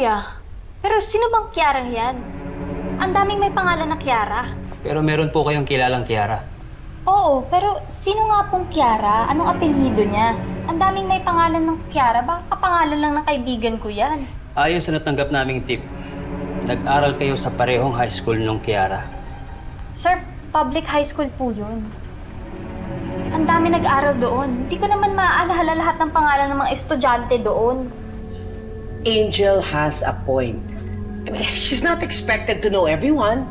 kuya. Pero sino bang Kiarang yan? Ang daming may pangalan na Kiara. Pero meron po kayong kilalang Kiara. Oo, pero sino nga pong Kiara? Anong apelyido niya? Ang daming may pangalan ng Kiara. Baka kapangalan lang ng kaibigan ko yan. Ayon sa natanggap naming tip, nag-aral kayo sa parehong high school nung Kiara. Sir, public high school po yun. Ang dami nag-aral doon. Hindi ko naman maaalala lahat ng pangalan ng mga estudyante doon. Angel has a point. I mean, she's not expected to know everyone.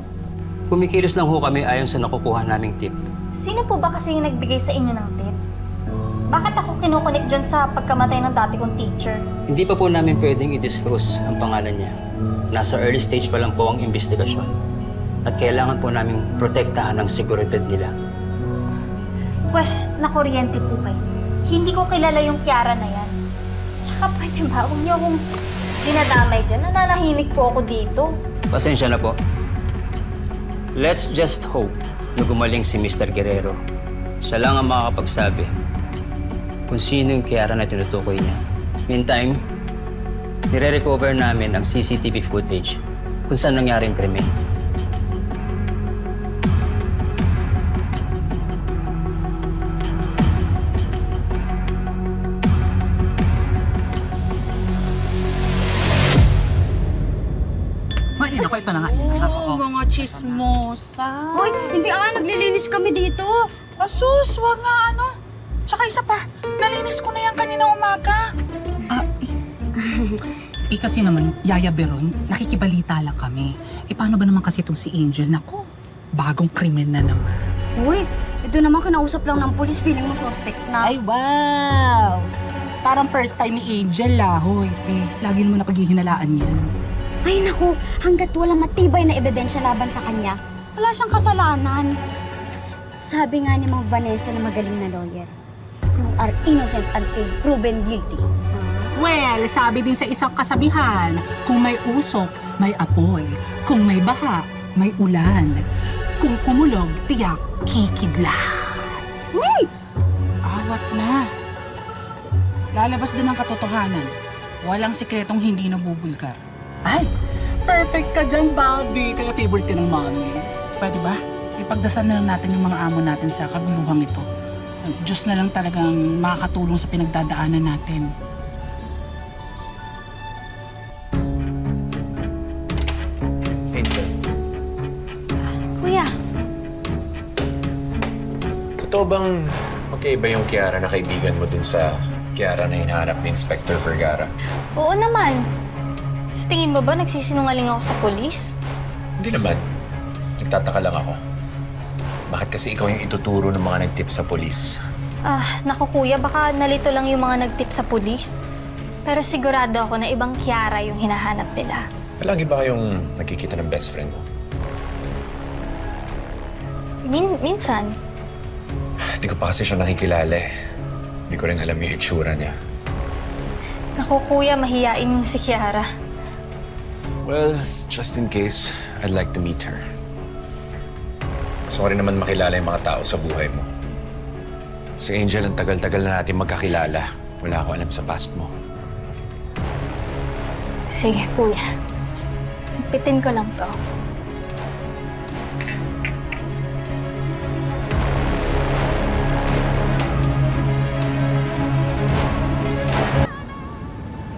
Kumikilos lang ho kami ayon sa nakukuha naming tip. Sino po ba kasi yung nagbigay sa inyo ng tip? Bakit ako kinukunik dyan sa pagkamatay ng dati kong teacher? Hindi pa po namin pwedeng i-disclose ang pangalan niya. Nasa early stage pa lang po ang investigasyon. At kailangan po namin protektahan ang seguridad nila. Pwes, nakuryente po kayo. Hindi ko kilala yung Kiara na yan. Tsaka pwede ba, huwag niyo akong dinadamay dyan. Nananahimik po ako dito. Pasensya na po. Let's just hope na gumaling si Mr. Guerrero. Siya lang ang makakapagsabi kung sino yung Kiara na tinutukoy niya. Meantime, nire-recover namin ang CCTV footage kung saan nangyari ang krimen. Ay, naku, ito na nga. Mga chismosa. Hoy, hindi naglilinis kami dito. Asus, wag nga ano. Tsaka isa pa, nalinis ko na yan kanina umaga. Kasi naman, Yaya Beron, nakikibalita lang kami. Paano ba naman kasi itong si Angel? Naku, bagong krimen na naman. Hoy, ito naman kinausap lang ng polis. Feeling mo suspect na. Ay, wow! Parang first time ni Angel, hoy. Lagi naman napaghihinalaan yan. Ay naku, hanggat walang matibay na ebidensya laban sa kanya, wala siyang kasalanan. Sabi nga ni Ma'am Vanessa na magaling na lawyer, you are innocent until proven guilty. Well, sabi din sa isang kasabihan, kung may usok, may apoy. Kung may baha, may ulan. Kung kumulog, tiyak, kikidlat. Awat na. Lalabas din ang katotohanan. Walang sikretong hindi nabubulgar. Ay, perfect ka dyan, Bobby. Kaya favorite ka ng mommy. Pwede ba? Ipagdasal na lang natin yung mga amo natin sa kaguluhang ito. Ang Diyos na lang talagang makakatulong sa pinagdadaanan natin. Angel, Kuya, totoo bang magkaiba yung Kiara na kaibigan mo dun sa Kiara na hinahanap ni Inspector Vergara? oo naman. Sa tingin mo ba nagsisinungaling ako sa polis? Hindi naman. Nagtataka lang ako. Bakit kasi ikaw yung ituturo ng mga nagtip sa polis? Naku kuya, baka nalito lang yung mga nagtip sa polis. Pero sigurado ako na ibang Kiara yung hinahanap nila. Palagi ba kayong nagkikita ng best friend mo? Minsan. Hindi ko pa kasi siya nakikilala eh. Hindi ko rin alam yung itsura niya. Naku kuya, mahiyain mo si Kiara. Well, just in case, I'd like to meet her. Gusto ko rin naman makilala yung mga tao sa buhay mo. Si Angel, ang tagal-tagal na natin magkakilala. Wala ako alam sa past mo. Sige kuya. Pitin ko lang to.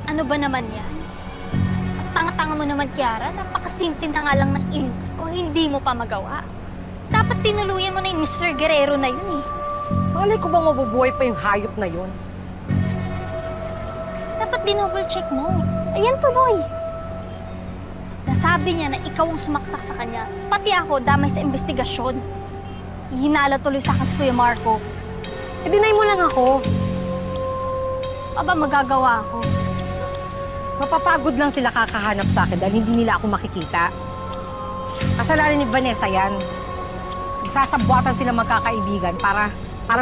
Ano ba naman yan? Ang tanga-tanga mo naman, Kiara. Napakasimple na nga lang ng ilos ko. Hindi mo pa magawa. Dapat tinuluyan mo na yung Mr. Guerrero na yun eh. Malay ko bang mabubuhay pa yung hayop na yun? Dapat dinouble check mo. Ayan tuloy. Nasabi niya na ikaw ang sumaksak sa kanya. Pati ako damay sa investigasyon. Hihinala tuloy sa akin si Kuya Marco. I-deny mo lang ako. Aba, magagawa ako. Mapapagod lang sila kakahanap sa akin dahil hindi nila ako makikita. Kasalanan ni Vanessa yan. Magsasabuatan sila magkakaibigan para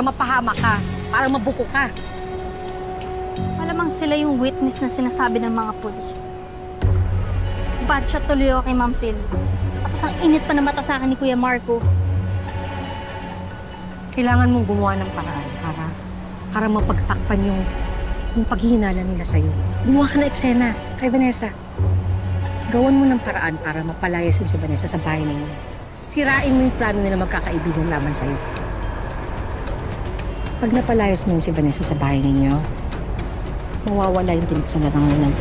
mapahamak ka, para mabuko ka. Malamang sila yung witness na sinasabi ng mga pulis. Bad shot tuloy ako kay Ma'am Sil. Tapos ang init pa na mata sa akin ni Kuya Marco. Kailangan mong gumawa ng paraan para mapagtakpan yung paghihinala nila sa'yo. Gumawa ka na eksena kay Vanessa. gawan mo ng paraan para mapalayasin si Vanessa sa bahay ninyo. Sirain mo yung plano nila magkakaibigan laban sa'yo. Pag napalayas mo yun si Vanessa sa bahay ninyo, mawawala yung tinik sa larangan ng